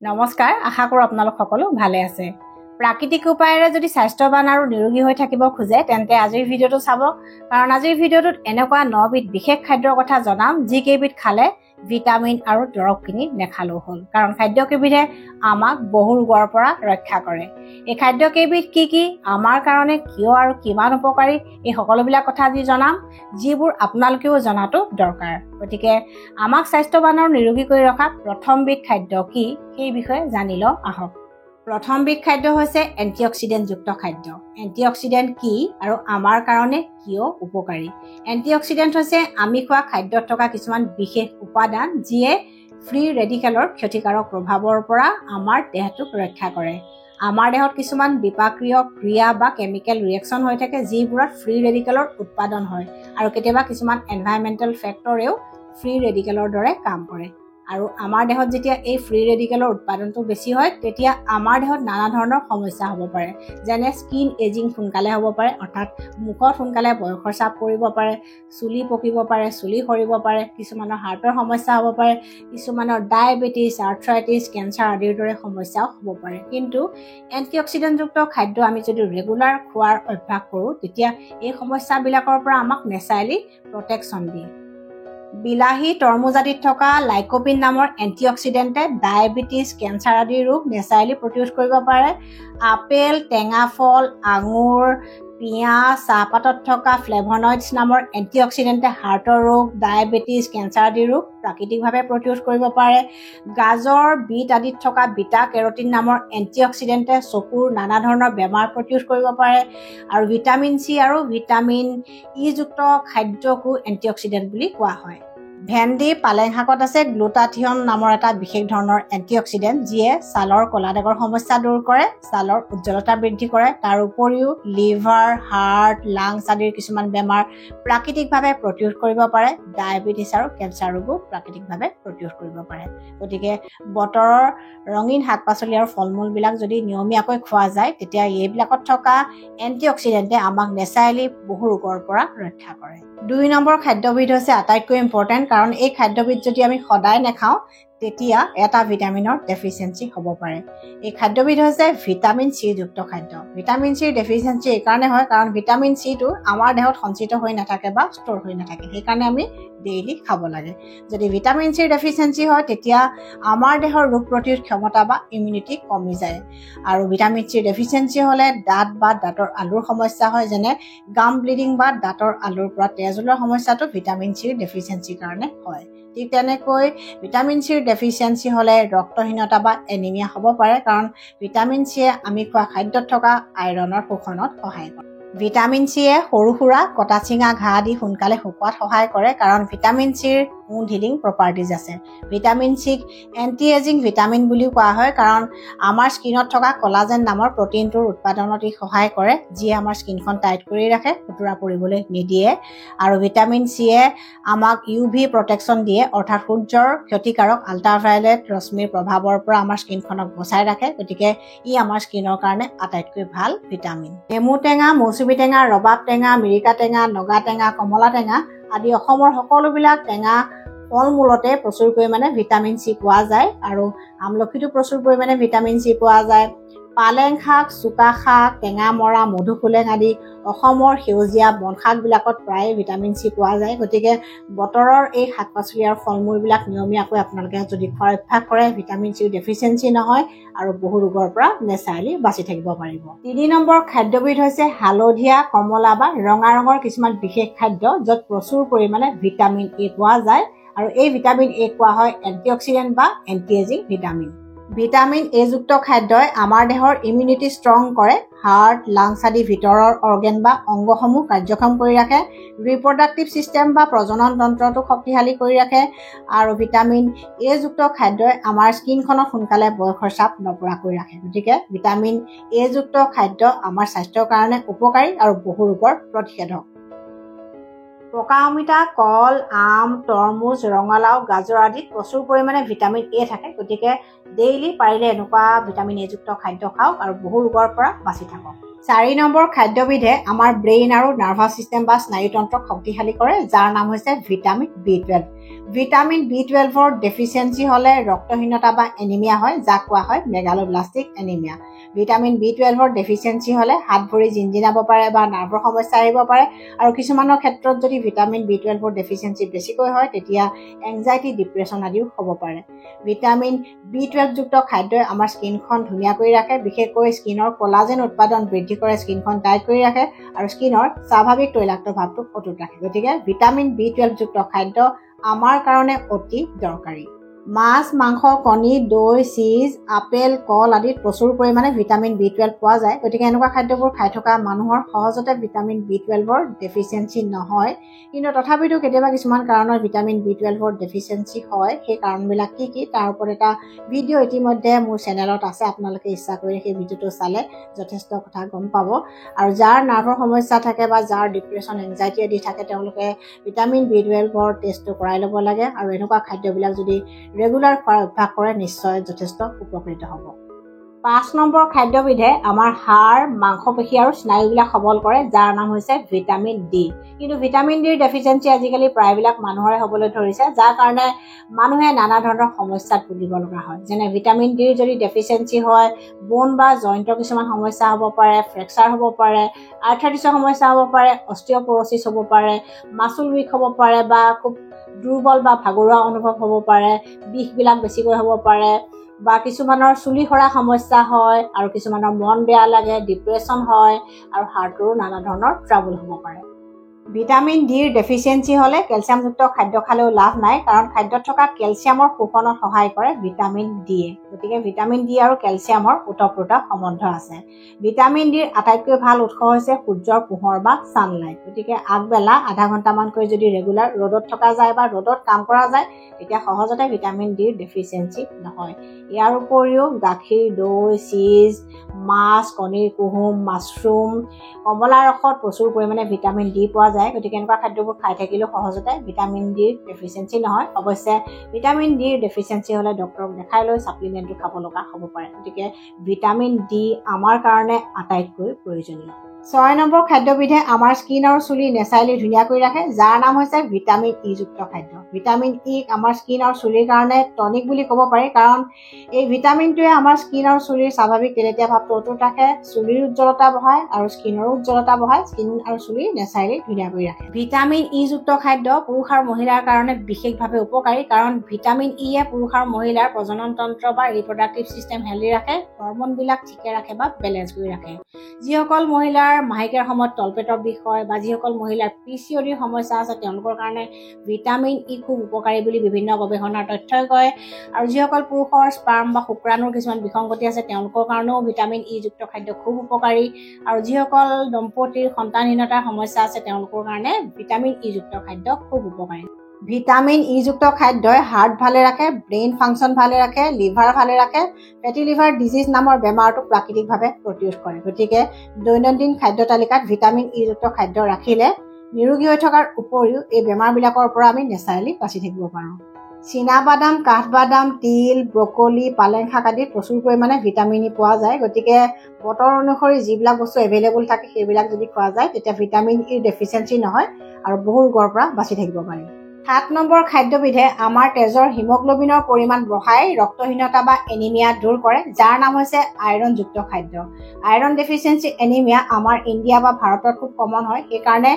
নমস্কাৰ, আশা কৰোঁ আপোনালোক সকলো ভালে আছে। প্ৰাকৃতিক উপায়েৰে যদি স্বাস্থ্যৱান আৰু নিৰোগী হৈ থাকিব খোজে তেন্তে আজিৰ ভিডিঅ'টো চাব, কাৰণ আজিৰ ভিডিঅ'টোত এনেকুৱা 9বিধ বিশেষ খাদ্যৰ কথা জনাম যিকেইবিধ খালে ভিটামিন আৰু দৰৱখিনি নেখালেও হ'ল, কাৰণ খাদ্যকেইবিধে আমাক বহু ৰোগৰ পৰা ৰক্ষা কৰে। এই খাদ্যকেইবিধ কি কি, আমাৰ কাৰণে কিয় আৰু কিমান উপকাৰী, এই সকলোবিলাক কথা আজি জনাম, যিবোৰ আপোনালোকেও জনাটো দৰকাৰ। গতিকে আমাক স্বাস্থ্যৱান আৰু নিৰোগী কৰি ৰখা প্ৰথমবিধ খাদ্য কি সেই বিষয়ে জানি লওঁ আহক। প্ৰথমবিধ খাদ্য হৈছে এণ্টিঅক্সিডেণ্টযুক্ত খাদ্য। এণ্টিঅক্সিডেণ্ট কি আৰু আমাৰ কাৰণে কিয় উপকাৰী? এণ্টিঅক্সিডেণ্ট হৈছে আমি খোৱা খাদ্যত থকা কিছুমান বিশেষ উপাদান যিয়ে ফ্ৰী ৰেডিকেলৰ ক্ষতিকাৰক প্ৰভাৱৰ পৰা আমাৰ দেহটোক ৰক্ষা কৰে। আমাৰ দেহত কিছুমান বিপাকীয় ক্ৰিয়া বা কেমিকেল ৰিয়েকশ্যন হৈ থাকে যিবোৰত ফ্ৰী ৰেডিকেলৰ উৎপাদন হয়, আৰু কেতিয়াবা কিছুমান এনভাইৰনমেণ্টেল ফেক্টৰেও ফ্ৰী ৰেডিকেলৰ দৰে কাম কৰে। আৰু আমাৰ দেহত যেতিয়া এই ফ্ৰী ৰেডিকেলৰ উৎপাদনটো বেছি হয় তেতিয়া আমাৰ দেহত নানা ধৰণৰ সমস্যা হ'ব পাৰে, যেনে স্কিন এজিং সোনকালে হ'ব পাৰে, অৰ্থাৎ মুখত সোনকালে বয়সৰ চাপ পৰিব পাৰে, চুলি পকিব পাৰে, চুলি সৰিব পাৰে, কিছুমানৰ হাৰ্টৰ সমস্যা হ'ব পাৰে, কিছুমানৰ ডায়েবেটিছ, আৰ্থ্ৰাইটিছ, কেঞ্চাৰ আদিৰ দৰে সমস্যাও হ'ব পাৰে। কিন্তু এণ্টিঅক্সিডেণ্টযুক্ত খাদ্য আমি যদি ৰেগুলাৰ খোৱাৰ অভ্যাস কৰোঁ তেতিয়া এই সমস্যাবিলাকৰ পৰা আমাক নেচাৰেলি প্ৰটেকশ্যন দিয়ে। বিলাহী, তৰমুজ আদিত থকা লাইকোপিন নামৰ এণ্টিঅক্সিডেণ্টে ডায়েবেটিছ, কেঞ্চাৰ আদি ৰোগ নেচাৰেলি প্ৰতিৰোধ কৰিব পাৰে। আপেল, টেঙা ফল, আঙুৰ, পিঁয়াজ, চাহপাতত থকা ফ্লেভনইডছ নামৰ এণ্টিঅক্সিডেণ্টে হাৰ্টৰ ৰোগ, ডায়েবেটিছ, কেঞ্চাৰ আদি ৰোগ প্ৰাকৃতিকভাৱে প্ৰতিৰোধ কৰিব পাৰে। গাজৰ, বিট আদিত থকা বিটা কেৰটিন নামৰ এণ্টিঅক্সিডেণ্টে চকুৰ নানা ধৰণৰ বেমাৰ প্ৰতিৰোধ কৰিব পাৰে। আৰু ভিটামিন চি আৰু ভিটামিন ইযুক্ত খাদ্যকো এণ্টিঅক্সিডেণ্ট বুলি কোৱা হয়। ভেন্দি, পালেং শাকত আছে গ্লুটাথিয়ন নামৰ এটা বিশেষ ধৰণৰ এণ্টিঅক্সিডেণ্ট যিয়ে ছালৰ ক'লা দাগৰ সমস্যা দূৰ কৰে, ছালৰ উজ্জ্বলতা বৃদ্ধি কৰে। তাৰ উপৰিও লিভাৰ, হাৰ্ট, লাংছ আদিৰ কিছুমান বেমাৰ প্ৰাকৃতিকভাৱে প্ৰতিৰোধ কৰিব পাৰে। ডায়েবেটিছ আৰু কেঞ্চাৰ ৰোগো প্ৰাকৃতিকভাৱে প্ৰতিৰোধ কৰিব পাৰে। গতিকে বতৰৰ ৰঙীন শাক পাচলি আৰু ফল মূলবিলাক যদি নিয়মীয়াকৈ খোৱা যায় তেতিয়া এইবিলাকত থকা এণ্টিঅক্সিডেণ্টে আমাক নেচাৰেলি বহু ৰোগৰ পৰা ৰক্ষা কৰে। 2 নম্বৰ খাদ্যবিধ হৈছে আটাইতকৈ ইম্পৰ্টেণ্ট, কাৰণ এই খাদ্যবিধ যদি আমি সদায় নাখাওঁ তেতিয়া এটা ভিটামিনৰ ডেফিচিয়েঞ্চি হ'ব পাৰে। এই খাদ্যবিধ হৈছে ভিটামিন চি যুক্ত খাদ্য। ভিটামিন চিৰ ডেফিচিয়েঞ্চি এইকাৰণে হয় কাৰণ ভিটামিন চিটো আমাৰ দেহত সঞ্চিত হৈ নাথাকে বা ষ্ট'ৰ হৈ নাথাকে, সেইকাৰণে আমি ডেইলি খাব লাগে। যদি ভিটামিন চিৰ ডেফিচিয়েঞ্চি হয় তেতিয়া আমাৰ দেহৰ ৰোগ প্ৰতিৰোধ ক্ষমতা বা ইমিউনিটি কমি যায়। আৰু ভিটামিন চিৰ ডেফিচিয়েঞ্চি হ'লে দাঁত বা দাঁতৰ আলুৰ সমস্যা হয়, যেনে গাম ব্লিডিং বা দাঁতৰ আলুৰ পৰা তেজ ওলোৱাৰ সমস্যাটো ভিটামিন চিৰ ডেফিচিয়েঞ্চিৰ কাৰণে হয়। ঠিক তেনেকৈ ভিটামিন চিৰ ডেফিচিয়েঞ্চি হ'লে ৰক্তহীনতা বা এনিমিয়া হ'ব পাৰে, কাৰণ ভিটামিন চিয়ে আমি খোৱা খাদ্যত থকা আইৰণৰ শোষণত সহায় কৰে। ভিটামিন চিয়ে সৰু সুৰা কটা চিঙা ঘাঁ আদি সোনকালে শুকোৱাত সহায় কৰে, কাৰণ ভিটামিন চিৰ উণ্ড হিলিং প্ৰপাৰ্টিজ আছে। ভিটামিন চিক এণ্টি এজিং ভিটামিন বুলিও কোৱা হয়, কাৰণ আমাৰ স্কিনত থকা কলাজেন নামৰ প্ৰটিনটোৰ উৎপাদনত ই সহায় কৰে, যিয়ে আমাৰ স্কিনখন টাইট কৰি ৰাখে, খুতুৰা পৰিবলৈ নিদিয়ে। আৰু ভিটামিন চিয়ে আমাক UV প্ৰটেকশ্যন দিয়ে, অৰ্থাৎ সূৰ্যৰ ক্ষতিকাৰক আল্ট্ৰাভায়লেট ৰশ্মিৰ প্ৰভাৱৰ পৰা আমাৰ স্কিনখনক বচাই ৰাখে। গতিকে ই আমাৰ স্কিনৰ কাৰণে আটাইতকৈ ভাল ভিটামিন। নেমু টেঙা, মৌচুমী টেঙা, ৰবাব টেঙা, মিৰিকা টেঙা, নগা টেঙা, কমলা টেঙা আদি অসমৰ সকলোবিলাক টেঙা ফল মূলতে প্ৰচুৰ পৰিমাণে ভিটামিন চি পোৱা যায়, আৰু আমলখিতো প্ৰচুৰ পৰিমাণে ভিটামিন চি পোৱা যায়। পালেং শাক, চুকা শাক, টেঙামৰা, মধুসোলেং আদি অসমৰ সেউজীয়া বন শাকবিলাকত প্ৰায়ে ভিটামিন চি পোৱা যায়। গতিকে বতৰৰ এই শাক পাচলি আৰু ফল মূলবিলাক নিয়মীয়াকৈ আপোনালোকে যদি খোৱাৰ অভ্যাস কৰে ভিটামিন চিৰ ডেফিচিয়েঞ্চি নহয় আৰু বহু ৰোগৰ পৰা নেচাৰেলি বাচি থাকিব পাৰিব। 3 নম্বৰ খাদ্যবিধ হৈছে হালধীয়া, কমলা বা ৰঙা ৰঙৰ কিছুমান বিশেষ খাদ্য য'ত প্ৰচুৰ পৰিমাণে ভিটামিন এ পোৱা যায়, আৰু এই ভিটামিন এ কোৱা হয় এণ্টিঅক্সিডেণ্ট বা anti ageing vitamin. Vitamin A যুক্ত খাদ্যই আমাৰ দেহৰ ইমিউনিটি ষ্ট্ৰং কৰে, হাৰ্ট, লাংছ আদি ভিতৰৰ অৰ্গেন বা অংগসমূহ কাৰ্যক্ষম কৰি ৰাখে, ৰিপ্ৰডাক্টিভ ছিষ্টেম বা প্ৰজনন তন্ত্ৰটো শক্তিশালী কৰি ৰাখে। আৰু ভিটামিন এ যুক্ত খাদ্যই আমাৰ স্কিনখনত সোনকালে বয়সৰ চাপ নপৰাকৈ ৰাখে। গতিকে ভিটামিন এ যুক্ত খাদ্য আমাৰ স্বাস্থ্যৰ কাৰণে উপকাৰী আৰু বহু ৰোগৰ প্ৰতিষেধক। পকা অমিতা, কল, আম, তৰমুজ, ৰঙালাও, গাজৰ আদিত প্ৰচুৰ পৰিমাণে ভিটামিন এ থাকে। গতিকে ডেইলি পাৰিলে এনেকুৱা ভিটামিন এ যুক্ত খাদ্য খাওক আৰু বহু ৰোগৰ পৰা বাচি থাকক। 4 নম্বৰ খাদ্যবিধে আমাৰ ব্ৰেইন আৰু নাৰ্ভাছ চিষ্টেম বা স্নায়ুতন্ত্ৰক শক্তিশালী কৰে, যাৰ নাম হৈছে ভিটামিন B12। ভিটামিন B12ৰ ডেফিচিয়েঞ্চি হ'লে ৰক্তহীনতা বা এনিমিয়া হয়, যাক কোৱা হয় মেগালোব্লাষ্টিক এনিমিয়া। ভিটামিন B12ৰ ডেফিচিয়েঞ্চি হ'লে হাত ভৰি জিনজিনাব পাৰে বা নাৰ্ভৰ সমস্যা আহিব পাৰে, আৰু কিছুমানৰ ক্ষেত্ৰত যদি ভিটামিন B12ৰ ডেফিচিয়েঞ্চি বেছিকৈ হয় তেতিয়া এংজাইটি, ডিপ্ৰেছন আদিও হ'ব পাৰে। ভিটামিন B12 যুক্ত খাদ্যই আমাৰ স্কিনখন ধুনীয়া কৰি ৰাখে, বিশেষকৈ স্কিনৰ কোলাজেন উৎপাদন বৃদ্ধি কৰে, স্কিনখন টাইট কৰি ৰাখে আৰু স্কিনৰ স্বাভাৱিক তৈলাক্ত ভাৱটো অটুট ৰাখে। গতিকে ভিটামিন B12 যুক্ত খাদ্য আমাৰ কাৰণে অতি দৰকাৰী। মাছ, মাংস, কণী, দৈ, চীজ, আপেল, কল আদিত প্ৰচুৰ পৰিমাণে ভিটামিন B12 পোৱা যায়। গতিকে এনেকুৱা খাদ্যবোৰ খাই থকা মানুহৰ সহজতে ভিটামিন B12ৰ ডেফিচিয়েঞ্চি নহয়, কিন্তু তথাপিতো কেতিয়াবা কিছুমান কাৰণত ভিটামিন B12ৰ ডেফিচিয়েঞ্চি হয়। সেই কাৰণবিলাক কি কি তাৰ ওপৰত এটা ভিডিঅ' ইতিমধ্যে মোৰ চেনেলত আছে, আপোনালোকে ইচ্ছা কৰিলে সেই ভিডিঅ'টো চালে যথেষ্ট কথা গম পাব। আৰু যাৰ নাৰ্ভৰ সমস্যা থাকে বা যাৰ ডিপ্ৰেছন, এংজাইটি আদি থাকে তেওঁলোকে ভিটামিন B12ৰ টেষ্টটো কৰাই ল'ব লাগে, আৰু এনেকুৱা খাদ্যবিলাক যদি ৰেগুলাৰ খোৱাৰ অভ্যাস কৰে নিশ্চয় যথেষ্ট উপকৃত হ'ব। 5 নম্বৰ খাদ্যবিধে আমাৰ হাড়, মাংসপেশী আৰু স্নায়ুবিলাক সবল কৰে, যাৰ নাম হৈছে ভিটামিন D। কিন্তু ভিটামিন ডিৰ ডেফিচিয়েঞ্চি আজিকালি প্ৰায়বিলাক মানুহৰে হ'বলৈ ধৰিছে, যাৰ কাৰণে মানুহে নানা ধৰণৰ সমস্যাত ভুগিব লগা হয়। যেনে ভিটামিন ডিৰ যদি ডেফিচিয়েঞ্চি হয় বোন বা জইণ্টৰ কিছুমান সমস্যা হ'ব পাৰে, ফ্ৰেকচাৰ হ'ব পাৰে, আৰ্থ্ৰাইটিছৰ সমস্যা হ'ব পাৰে, অষ্টিঅ'পৰচিছ হ'ব পাৰে, মাচুল বিষ হ'ব পাৰে বা খুব দুৰ্বল বা ভাগৰুৱা অনুভৱ হ'ব পাৰে, বিষবিলাক বেছিকৈ হ'ব পাৰে, বা কিছুমানৰ চুলি সৰা সমস্যা হয়, আৰু কিছুমানৰ মন বেয়া লাগে, ডিপ্ৰেছন হয়, আৰু হাৰ্টৰো নানা ধৰণৰ ট্ৰাবল হ'ব পাৰে। ভিটামিন ডিৰ ডেফিচিয়েঞ্চি হ'লে কেলছিয়ামযুক্ত খাদ্য খালেও লাভ নাই, কাৰণ খাদ্যত থকা কেলছিয়ামৰ শোষণত সহায় কৰে ভিটামিন ডিয়ে। গতিকে ভিটামিন ডি আৰু কেলছিয়ামৰ ওতঃপ্ৰোত সম্বন্ধ আছে। ভিটামিন ডিৰ আটাইতকৈ ভাল উৎস হৈছে সূৰ্যৰ পোহৰ বা ছানলাইট। গতিকে আগবেলা আধা ঘণ্টামানকৈ যদি ৰেগুলাৰ ৰ'দত থকা যায় বা ৰ'দত কাম কৰা যায় তেতিয়া সহজতে ভিটামিন ডিৰ ডেফিচিয়েঞ্চি নহয়। ইয়াৰ উপৰিও গাখীৰ, দৈ, চীজ, মাছ, কণীৰ কুহুম, মাছৰুম, কমলা ৰসত প্ৰচুৰ পৰিমাণে ভিটামিন ডি পোৱা যায়। গতিকে এনেকুৱা খাদ্যবোৰ খাই থাকিলেও সহজতে ভিটামিন ডিৰ ডেফিচিয়েঞ্চি নহয়। অৱশ্যে ভিটামিন ডিৰ ডেফিচিয়েঞ্চি হ'লে ডক্তৰক দেখাই লৈ ছাপ্লিমেণ্টটো খাব লগা হ'ব পাৰে। গতিকে ভিটামিন ডি আমাৰ কাৰণে আটাইতকৈ প্ৰয়োজনীয়। 6 নম্বৰ খাদ্যবিধে আমাৰ স্কিন আৰু চুলি নেচাৰেলি ধুনীয়া কৰি ৰাখে, যাৰ নাম হৈছে ভিটামিন ই যুক্ত খাদ্য। ভিটামিন ইক আমাৰ স্কিন আৰু চুলিৰ কাৰণে টনিক বুলি ক'ব পাৰি, কাৰণ এই ভিটামিনটোৱে আমাৰ স্কিন আৰু চুলিৰ স্বাভাৱিক তেলেতীয়া ভাৱটো অটুট ৰাখে, চুলিৰ উজ্জ্বলতা বঢ়ায় আৰু স্কিনৰো উজ্জ্বলতা বঢ়ায়, স্কিন আৰু চুলি নেচাৰেলি ধুনীয়া কৰি ৰাখে। ভিটামিন ই যুক্ত খাদ্য পুৰুষ আৰু মহিলাৰ কাৰণে বিশেষভাৱে উপকাৰী, কাৰণ ভিটামিন ইয়ে পুৰুষ আৰু মহিলাৰ প্ৰজনন তন্ত্ৰ বা ৰিপ্ৰডাক্টিভ চিষ্টেম হেল্ডি ৰাখে, হৰমনবিলাক ঠিকে ৰাখে বা বেলেঞ্চ কৰি ৰাখে। যিসকল মহিলাৰ মাহেকীয়াৰ সময়ত তলপেটৰ বিষ হয় বা যিসকল মহিলাৰ PCODৰ সমস্যা আছে তেওঁলোকৰ কাৰণে ভিটামিন ই খুব উপকাৰী বুলি বিভিন্ন গৱেষণাৰ তথ্যই কয়। আৰু যিসকল পুৰুষৰ স্পাৰ্ম বা শুক্ৰাণুৰ কিছুমান বিসংগতি আছে তেওঁলোকৰ কাৰণেও ভিটামিন ই যুক্ত খাদ্য খুব উপকাৰী। আৰু যিসকল দম্পতীৰ সন্তানহীনতাৰ সমস্যা আছে তেওঁলোকৰ কাৰণে ভিটামিন ই যুক্ত খাদ্য খুব উপকাৰী। ভিটামিন ই যুক্ত খাদ্যই হাৰ্ট ভালে ৰাখে, ব্ৰেইন ফাংচন ভালে ৰাখে, লিভাৰ ভালে ৰাখে, ফেটি লিভাৰ ডিজিজ নামৰ বেমাৰটো প্ৰাকৃতিকভাৱে প্ৰতিৰোধ কৰে। গতিকে দৈনন্দিন খাদ্য তালিকাত ভিটামিন ই যুক্ত খাদ্য ৰাখিলে নিৰোগী হৈ থকাৰ উপৰিও এই বেমাৰবিলাকৰ পৰা আমি নেচাৰেলি বাচি থাকিব পাৰোঁ। চীনাবাদাম, কাঠবাদাম, তিল, ব্ৰকলি, পালেং শাক আদিত প্ৰচুৰ পৰিমাণে ভিটামিন ই পোৱা যায়। গতিকে বতৰ অনুসৰি যিবিলাক বস্তু এভেইলেবল থাকে সেইবিলাক যদি খোৱা যায় তেতিয়া ভিটামিন ইৰ ডেফিচিয়েঞ্চি নহয় আৰু বহু ৰোগৰ পৰা বাচি থাকিব পাৰি। 7 নম্বৰ খাদ্যবিধে আমাৰ তেজৰ হিমগ্লবিনৰ পৰিমাণ বঢ়াই ৰক্তহীনতা বা এনিমিয়া দূৰ কৰে, যাৰ নাম হৈছে আইৰণযুক্ত খাদ্য। আইৰণ ডেফিচিয়েঞ্চি এনিমিয়া আমাৰ ইণ্ডিয়া বা ভাৰতত খুব কমন হয়, সেইকাৰণে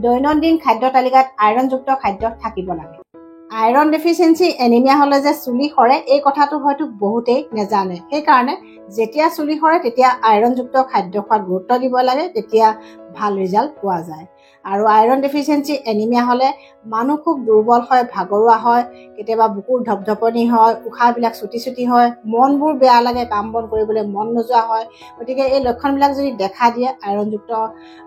দৈনন্দিন খাদ্য তালিকাত আইৰণযুক্ত খাদ্য থাকিব লাগে। আইৰণ ডেফিচিয়েঞ্চি এনিমিয়া হ'লে যে চুলি সৰে এই কথাটো হয়তো বহুতেই নেজানে, সেইকাৰণে যেতিয়া চুলি সৰে তেতিয়া আইৰণযুক্ত খাদ্য খোৱাত গুৰুত্ব দিব লাগে, তেতিয়া ভাল ৰিজাল্ট পোৱা যায়। আৰু আইৰণ ডেফিচিয়েঞ্চি এনিমিয়া হ'লে মানুহ খুব দুৰ্বল হয়, ভাগৰুৱা হয়, কেতিয়াবা বুকুৰ ধপধপনি হয়, উশাহবিলাক চুটি হয়, মনবোৰ বেয়া লাগে, কাম বন কৰিবলৈ মন নোযোৱা হয়। গতিকে এই লক্ষণবিলাক যদি দেখা দিয়ে আইৰণযুক্ত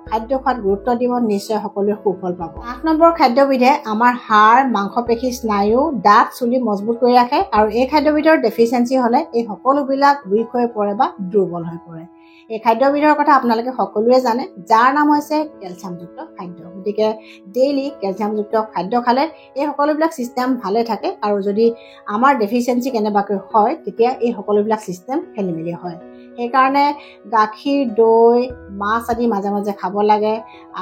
খাদ্য খোৱাত গুৰুত্ব দিব, নিশ্চয় সকলোৱে সুফল পাব। 8 নম্বৰ খাদ্যবিধে আমাৰ হাড়, মাংসপেশী, স্নায়ু, দাঁত, চুলি মজবুত কৰি ৰাখে, আৰু এই খাদ্যবিধৰ ডেফিচিয়েঞ্চি হ'লে এই সকলোবিলাক উইক হৈ পৰে বা দুৰ্বল হৈ পৰে। এই খাদ্যবিধৰ কথা আপোনালোকে সকলোৱে জানে, যাৰ নাম হৈছে কেলছিয়ামযুক্ত খাদ্য গতিকে ডেইলি কেলছিয়ামযুক্ত খাদ্য খালে এই সকলোবিলাক ছিষ্টেম ভালে থাকে আৰু যদি আমাৰ ডেফিচিয়েঞ্চি কেনেবাকৈ হয় তেতিয়া এই সকলোবিলাক ছিষ্টেম খেলি মেলি হয় সেইকাৰণে গাখীৰ দৈ মাছ আদি মাজে মাজে খাব লাগে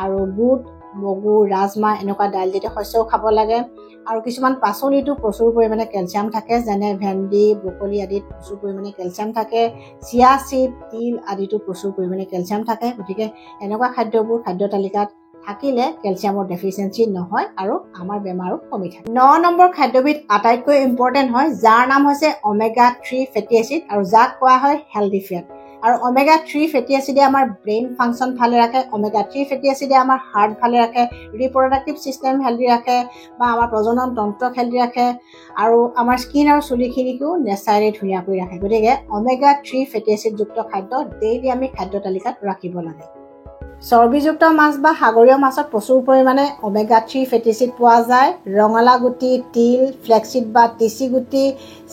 আৰু বুট মগু ৰাজমাহ এনেকুৱা দাইলজাতীয় শস্যও খাব লাগে আৰু কিছুমান পাচলিতো প্ৰচুৰ পৰিমাণে কেলছিয়াম থাকে যেনে ভেন্দি ব্ৰকলি আদিত প্ৰচুৰ পৰিমাণে কেলছিয়াম থাকে চিয়া চিড তিল আদিতো প্ৰচুৰ পৰিমাণে কেলছিয়াম থাকে গতিকে এনেকুৱা খাদ্যবোৰ খাদ্য তালিকাত থাকিলে কেলছিয়ামৰ ডেফিচিয়েঞ্চি নহয় আৰু আমাৰ বেমাৰো কমি থাকে 9 নম্বৰ খাদ্যবিধ আটাইতকৈ ইম্পৰ্টেণ্ট হয় যাৰ নাম হৈছে ওমেগা 3 ফেটি এচিড আৰু যাক কোৱা হয় হেল্ডি ফেট আৰু ওমেগা 3 ফেটি এচিডে আমাৰ ব্ৰেইন ফাংচন ভালে ৰাখে ওমেগা 3 ফেটি এচিডে আমাৰ হাৰ্ট ভালে ৰাখে ৰিপ্ৰডাক্টিভ চিষ্টেম হেল্ডি ৰাখে বা আমাৰ প্ৰজনন তন্ত্ৰক হেল্ডি ৰাখে আৰু আমাৰ স্কিন আৰু চুলিখিনিকো নেচাৰেলি ধুনীয়া কৰি ৰাখে গতিকে ওমেগা 3 ফেটি এচিডযুক্ত খাদ্য ডেইলি আমি খাদ্য তালিকাত ৰাখিব লাগে চৰ্বিযুক্ত মাছ বা সাগৰীয় মাছত প্ৰচুৰ পৰিমাণে ওমেগা 3 ফেটি এচিড পোৱা যায় ৰঙালা গুটি তিল ফ্লেক্সিড বা তিচি গুটি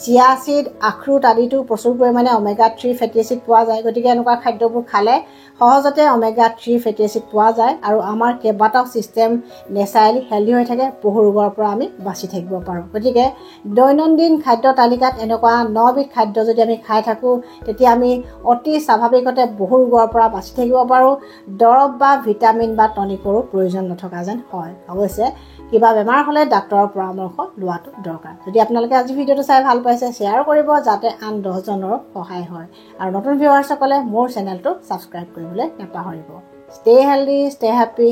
চিয়া চিড আখৰোট আদিতো প্ৰচুৰ পৰিমাণে ওমেগা 3 ফেটি এচিড পোৱা যায় গতিকে এনেকুৱা খাদ্যবোৰ খালে সহজতে ওমেগা 3 ফেটি এচিড পোৱা যায় আৰু আমাৰ কেইবাটাও চিষ্টেম নেচাৰেলি হেল্ডি হৈ থাকে বহু ৰোগৰ পৰা আমি বাচি থাকিব পাৰোঁ গতিকে দৈনন্দিন খাদ্য তালিকাত এনেকুৱা 9 বিধ খাদ্য যদি আমি খাই থাকোঁ তেতিয়া আমি অতি স্বাভাৱিকতে বহু ৰোগৰ পৰা বাচি থাকিব পাৰোঁ দৰৱ বা ভিটামিন বা টনিকৰো প্ৰয়োজন নথকা যেন হয় অৱশ্যে কিবা বেমাৰ হ'লে ডাক্তৰৰ পৰামৰ্শ লোৱাটো দৰকাৰ যদি আপোনালোকে আজি ভিডিঅ'টো চাই ভাল পাইছে শ্বেয়াৰ কৰিব যাতে আন 10 জনৰ সহায় হয় আৰু নতুন ভিউৱাৰ্ছসকলে মোৰ চেনেলটো ছাবস্ক্ৰাইব কৰিবলৈ নাপাহৰিব ষ্টে হেল্ডি ষ্টে হেপী